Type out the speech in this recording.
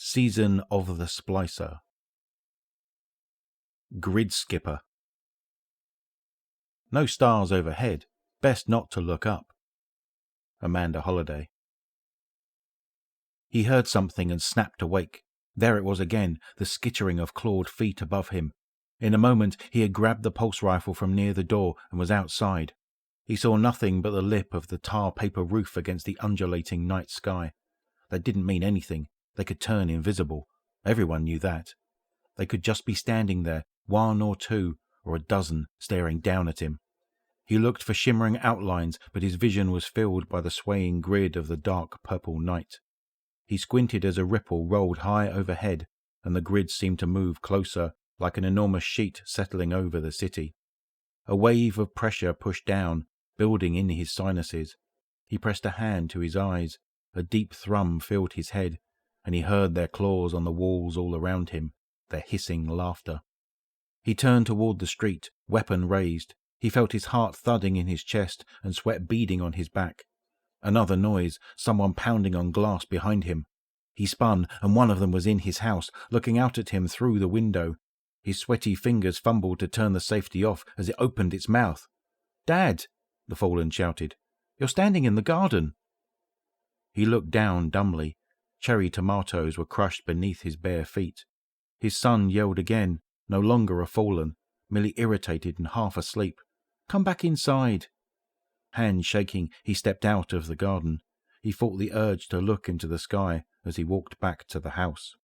Season of the Splicer. Gridskipper. No stars overhead. Best not to look up. Amanda Holliday. He heard something and snapped awake. There it was again, the skittering of clawed feet above him. In a moment he had grabbed the pulse rifle from near the door and was outside. He saw nothing but the lip of the tar paper roof against the undulating night sky. That didn't mean anything. They could turn invisible. Everyone knew that. They could just be standing there, one or two, or a dozen, staring down at him. He looked for shimmering outlines, but his vision was filled by the swaying grid of the dark purple night. He squinted as a ripple rolled high overhead, and the grid seemed to move closer, like an enormous sheet settling over the city. A wave of pressure pushed down, building in his sinuses. He pressed a hand to his eyes. A deep thrum filled his head, and he heard their claws on the walls all around him, their hissing laughter. He turned toward the street, weapon raised. He felt his heart thudding in his chest and sweat beading on his back. Another noise, someone pounding on glass behind him. He spun, and one of them was in his house, looking out at him through the window. His sweaty fingers fumbled to turn the safety off as it opened its mouth. "Dad!" the fallen shouted. "You're standing in the garden!" He looked down dumbly. Cherry tomatoes were crushed beneath his bare feet. His son yelled again, no longer a fallen, merely irritated and half asleep. "Come back inside!" Hands shaking, he stepped out of the garden. He fought the urge to look into the sky as he walked back to the house.